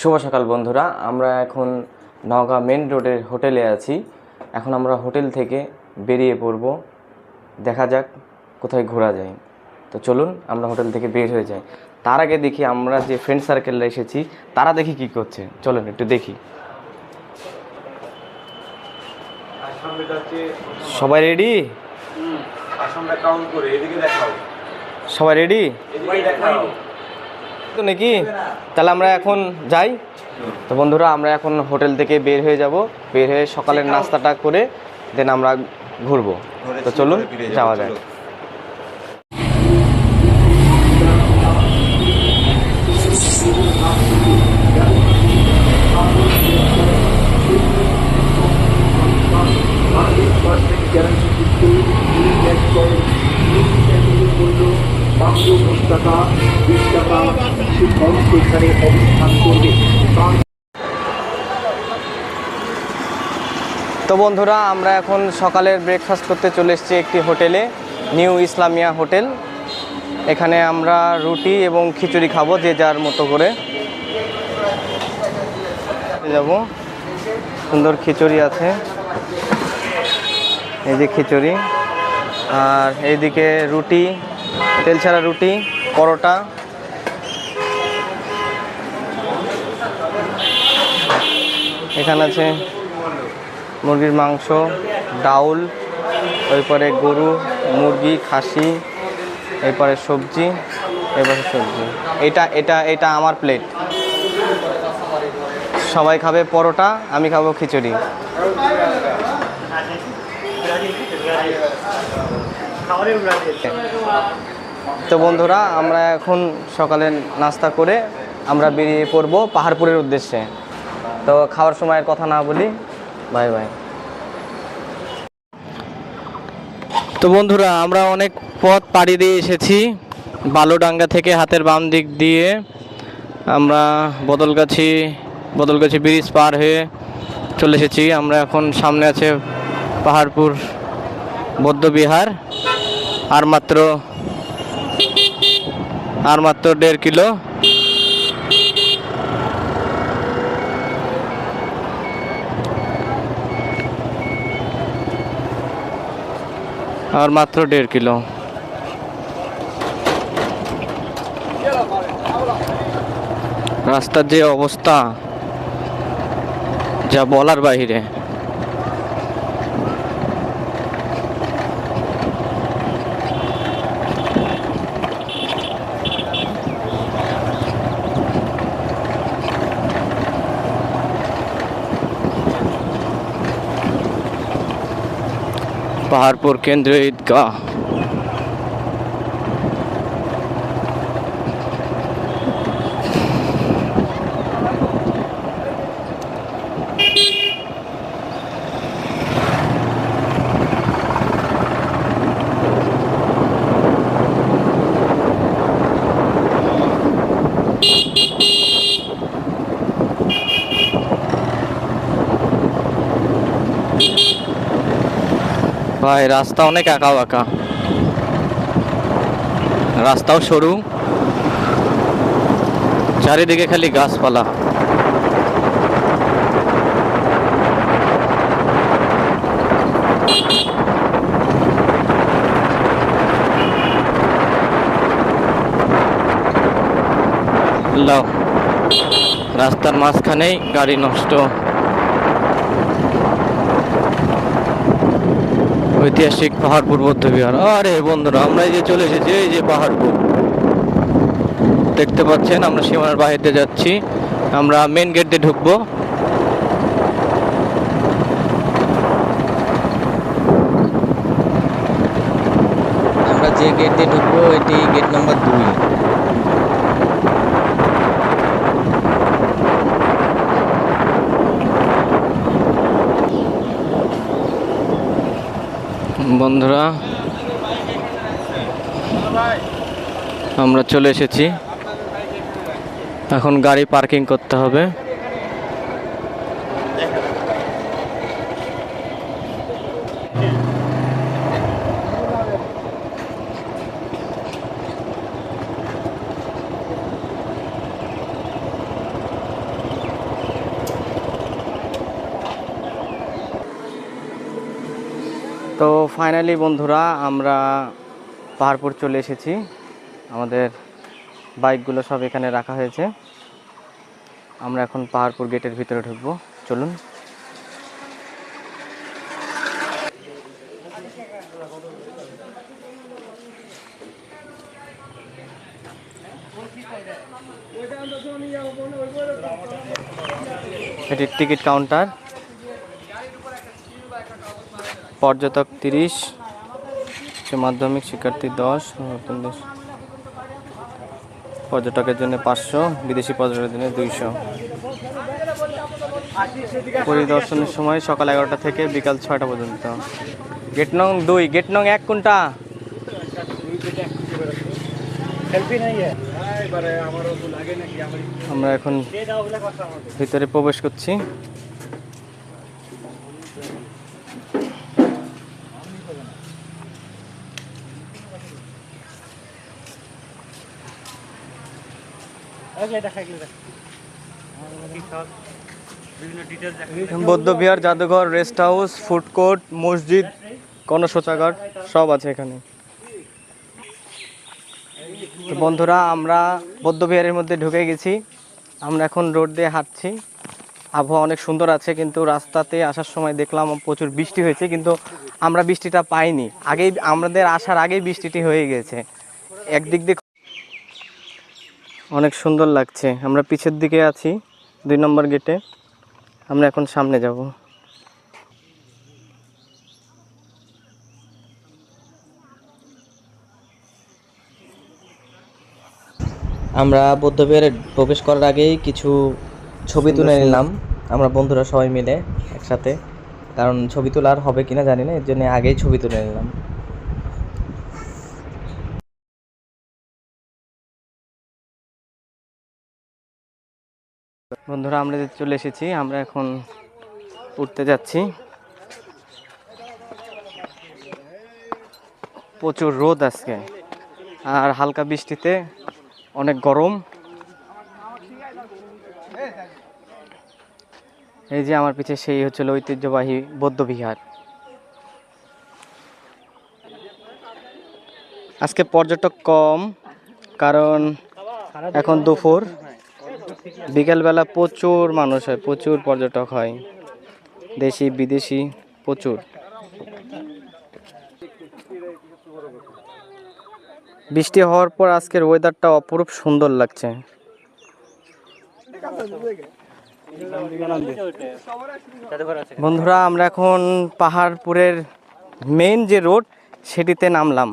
শুভ সকাল বন্ধুরা, আমরা এখন নওগাঁ মেন রোডের হোটেলে আছি। এখন আমরা হোটেল থেকে বেরিয়ে পড়ব, দেখা যাক কোথায় ঘোরা যায়। তো চলুন আমরা হোটেল থেকে বের হয়ে যাই। তার আগে দেখি আমরা যে ফ্রেন্ড সার্কেলরা এসেছি তারা দেখি কি করছে, চলুন একটু দেখি। সবাই রেডি? সবাই রেডি তো নাকি? তাহলে আমরা এখন যাই। তো বন্ধুরা, আমরা এখন হোটেল থেকে বের হয়ে যাব, বের হয়ে সকালের নাস্তাটা করে দেন আমরা ঘুরবো। তো চলুন যাওয়া যায়। তো বন্ধুরা, আমরা এখন সকালের ব্রেকফাস্ট করতে চলে এসেছি একটি হোটেলে, নিউ ইসলামিয়া হোটেল। এখানে আমরা রুটি এবং খিচুড়ি খাবো, যে যার মতো করে যাব। সুন্দর খিচুড়ি আছে, এই যে খিচুড়ি, আর এইদিকে রুটি, তেল ছাড়া রুটি, পরোটা। এখানে আছে মুরগির মাংস, ডাউল, এরপরে গরু, মুরগি, খাসি, এরপরে সবজি, এরপরে সবজি। এটা আমার প্লেট। সবাই খাবে পরোটা, আমি খাবো খিচুড়ি। তো বন্ধুরা, আমরা এখন সকালে নাস্তা করে আমরা বেরিয়ে পড়বো পাহাড়পুরের উদ্দেশ্যে। তো খাওয়ার সময়ের কথা না বলি, বাই বাই। তো বন্ধুরা, আমরা অনেক পথ পাড়ি দিয়ে এসেছি। বালুডাঙ্গা থেকে হাতের বাম দিক দিয়ে আমরা বদলগাছি ব্রিজ পার হয়ে চলে এসেছি। আমরা এখন সামনে আছে পাহাড়পুর বৌদ্ধবিহার। আর মাত্র 1.5 কিলো। আর মাত্র 1.5 কিলো। রাস্তার যে অবস্থা, যা বলার বাহিরে। পাহাড়পুর কেন্দ্রীয় ঈদগাহ। ভাই, রাস্তা অনেক আঁকা বাঁকা, রাস্তাও সরু, চারিদিকে খালি গাছপালা। রাস্তার মাঝখানেই গাড়ি নষ্ট। ঐতিহাসিক পাহাড়পুর বৌদ্ধবিহার। আরে বন্ধুরা, আমরা এই যে চলে এসেছি, এই যে পাহাড়পুর দেখতে পাচ্ছেন। আমরা সীমানার বাহিরে যাচ্ছি, আমরা মেন গেট দিয়ে ঢুকবো। আমরা যে গেট দিয়ে ঢুকবো এটি গেট নাম্বার 2। বন্ধুরা, আমরা চলে এসেছি, এখন গাড়ি পার্কিং করতে হবে। তো ফাইনালি বন্ধুরা আমরা পাহাড়পুর চলে এসেছি। আমাদের বাইকগুলো সব এখানে রাখা হয়েছে। আমরা এখন পাহাড়পুর গেটের ভিতরে ঢুকবো, চলুন। এটি টিকিট কাউন্টার। পর্যটক 30, উচ্চ মাধ্যমিক শিক্ষার্থী 10, নতুন দেশ পর্যটকের জন্য 500, বিদেশি পর্যটকের জন্য 200। পরিদর্শনের সময় সকাল 11টা থেকে বিকাল 6টা পর্যন্ত। গেট নং 2, গেট নং 1 কোনটা? আমরা এখন ভিতরে প্রবেশ করছি। বৌদ্ধবিহার, জাদুঘর, রেস্ট হাউস, ফুড কোর্ট, মসজিদ, গণশৌচাগার সব আছে এখানে। তো বন্ধুরা আমরা বৌদ্ধবিহারের মধ্যে ঢুকে গেছি। আমরা এখন রোড দিয়ে হাঁটছি। আবহাওয়া অনেক সুন্দর আছে, কিন্তু রাস্তাতে আসার সময় দেখলাম প্রচুর বৃষ্টি হয়েছে, কিন্তু আমরা বৃষ্টিটা পাইনি। আগেই আমাদের আসার আগেই বৃষ্টিটি হয়ে গেছে। একদিক দিয়ে অনেক সুন্দর লাগছে। আমরা পিছের দিকে আছি 2 নম্বর গেটে। আমরা এখন সামনে যাব। আমরা বৌদ্ধবিহারে প্রবেশ করার আগেই কিছু ছবি তুলে নিলাম আমরা বন্ধুরা সবাই মিলে একসাথে, কারণ ছবি তোলা আর হবে কিনা জানি না, এর জন্য আগেই ছবি তুলে নিলাম। বন্ধুরা আমরা চলে এসেছি, আমরা এখন উঠতে যাচ্ছি। প্রচুর রোদ আজকে, আর হালকা বৃষ্টিতে অনেক গরম। এই যে আমার পিছে সেই হচ্ছিল ঐতিহ্যবাহী বৌদ্ধবিহার। আজকে পর্যটক কম, কারণ এখন দুপুর। বিকেলবেলা প্রচুর মানুষ হয়, প্রচুর পর্যটক হয়, দেশি বিদেশি প্রচুর। বৃষ্টি হওয়ার পর আজকের ওয়েদারটা অপরূপ সুন্দর লাগছে। বন্ধুরা আমরা এখন পাহাড়পুরের মেইন যে রোড সেটিতে নামলাম।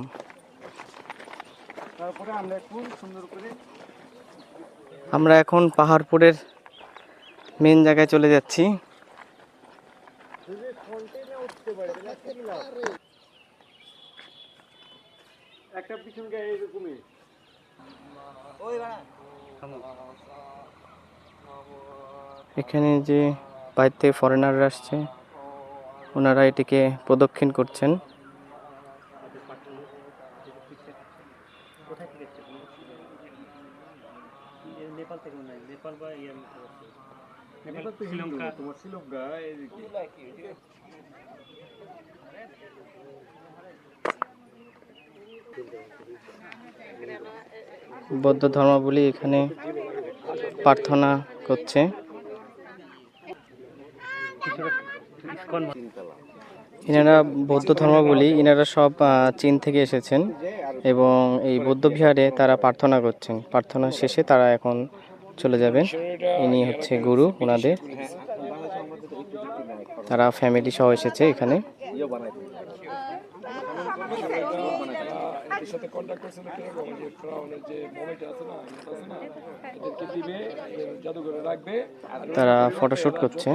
আমরা এখন পাহাড়পুরের মেইন জায়গায় চলে যাচ্ছি। এখানে যে বাইরে থেকে ফরেনাররা আসছে, ওনারা এটিকে প্রদক্ষিণ করছেন। বৌদ্ধ ধর্মাবলম্বী এখানে প্রার্থনা করছে। এনারা বৌদ্ধ ধর্মাবলম্বী, এনারা সব চীন থেকে এসেছেন এবং এই বৌদ্ধ বিহারে তারা প্রার্থনা করছেন। প্রার্থনা শেষে তারা এখন চলে যাবেন। ইনি হচ্ছে গুরু ওনাদের। তারা ফ্যামিলি সহ এসেছে এখানে। তারা ফটোশুট করছে।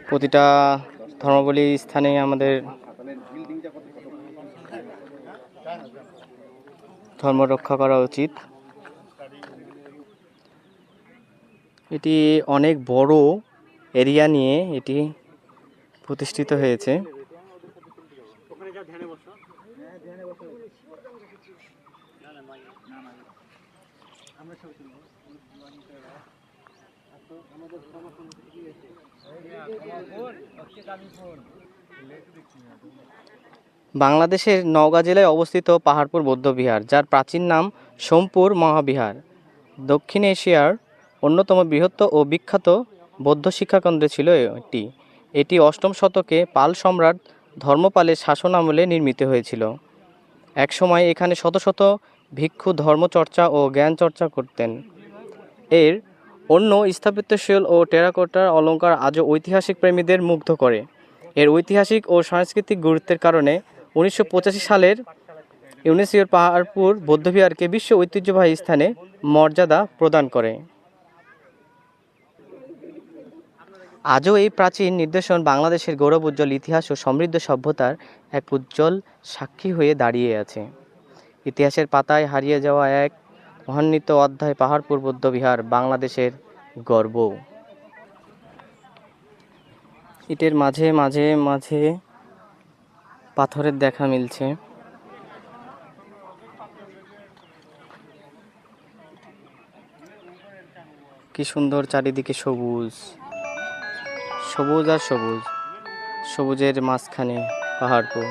প্রতিটা ধর্মাবলম্বী স্থানে আমাদের ধর্ম রক্ষা করা উচিত। এটি অনেক বড় এরিয়া নিয়ে এটি প্রতিষ্ঠিত হয়েছে। বাংলাদেশের নওগাঁ জেলায় অবস্থিত পাহাড়পুর বৌদ্ধবিহার, যার প্রাচীন নাম সোমপুর মহাবিহার, দক্ষিণ এশিয়ার অন্যতম বৃহৎ ও বিখ্যাত বৌদ্ধ শিক্ষাকেন্দ্র ছিল এটি। এটি অষ্টম শতকে পাল সম্রাট ধর্মপালের শাসন আমলে নির্মিত হয়েছিল। একসময় এখানে শত শত ভিক্ষু ধর্মচর্চা ও জ্ঞান চর্চা করতেন। এর অন্য স্থাপত্যশৈল ও টেরাকোটার অলঙ্কার আজও ঐতিহাসিক প্রেমীদের মুগ্ধ করে। এর ঐতিহাসিক ও সাংস্কৃতিক গুরুত্বের কারণে 1985 সালের ইউনেস্কোর পাহাড়পুর বৌদ্ধবিহারকে বিশ্ব ঐতিহ্যবাহী স্থানে মর্যাদা প্রদান করে। আজও এই প্রাচীন নিদর্শন বাংলাদেশের গৌরব উজ্জ্বল ইতিহাস ও সমৃদ্ধ সভ্যতার এক উজ্জ্বল সাক্ষী হয়ে দাঁড়িয়ে আছে। ইতিহাসের পাতায় হারিয়ে যাওয়া এক মহান্বিত অধ্যায় পাহাড়পুর বৌদ্ধবিহার, বাংলাদেশের গর্ব। ইটের মাঝে মাঝে মাঝে পাথরের দেখা মিলছে। কি সুন্দর চারিদিকে সবুজ, সবুজ আর সবুজ, সবুজের মাঝখানে পাহাড়পুর।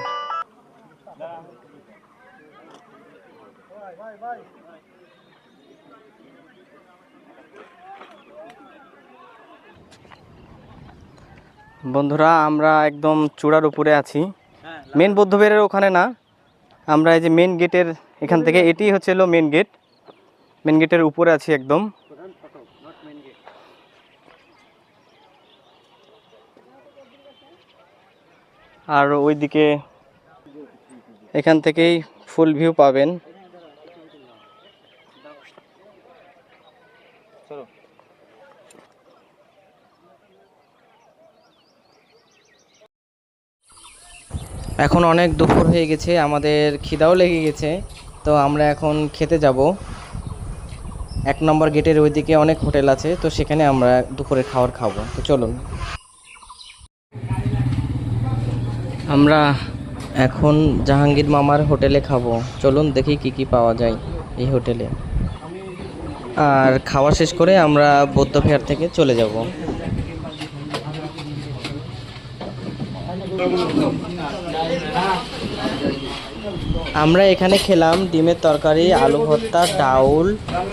বন্ধুরা, আমরা একদম চূড়ার উপরে আছি, মেন বৌদ্ধবিহারের ওখানে না, আমরা এই যে মেন গেটের এখান থেকে, এটি হচ্ছে মেন গেট, মেন গেটের উপরে আছি একদম। আর ওইদিকে এখান থেকেই ফুল ভিউ পাবেন। এখন অনেক দুপুর হয়ে গেছে, আমাদের খিদাও লেগে গেছে, তো আমরা এখন খেতে যাব। 1 নম্বর গেটের ওইদিকে অনেক হোটেল আছে, তো সেখানে আমরা দুপুরে খাবার খাবো। তো চলুন, আমরা এখন জাহাঙ্গীর মামার হোটেলে খাবো। চলুন দেখি কি কি পাওয়া যায় এই হোটেলে। আর খাওয়া শেষ করে আমরা বৌদ্ধবিহার থেকে চলে যাব। আমরা এখানে খেলাম ডিমের তরকারি, আলু ভর্তা, ডাউল,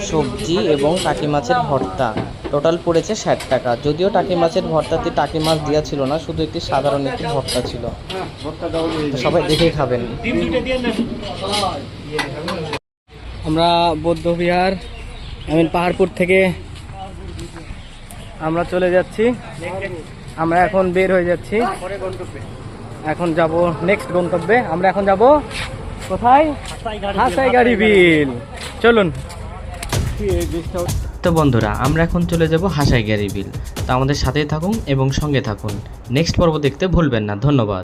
সবজি এবং টাকি মাছের ভর্তা। টোটাল পড়েছে 60 টাকা। যদিও টাকি মাছের ভর্তাতে টাকি মাছ দেওয়া ছিল না, শুধু একটি সাধারণ একটি ভর্তা ছিল। সবাই দেখেই খাবেন। আমরা বৌদ্ধবিহার পাহাড়পুর থেকে আমরা চলে যাচ্ছি। আমরা এখন বের হয়ে যাচ্ছি, এখন যাব নেক্সট গন্তব্যে। আমরা এখন যাব কোথায়? হাসাইগাড়ি বিল। চলুন। তো বন্ধুরা, আমরা এখন চলে যাব হাসাইগাড়ি বিল। তো আমাদের সাথেই থাকুন এবং সঙ্গে থাকুন। নেক্সট পর্ব দেখতে ভুলবেন না। ধন্যবাদ।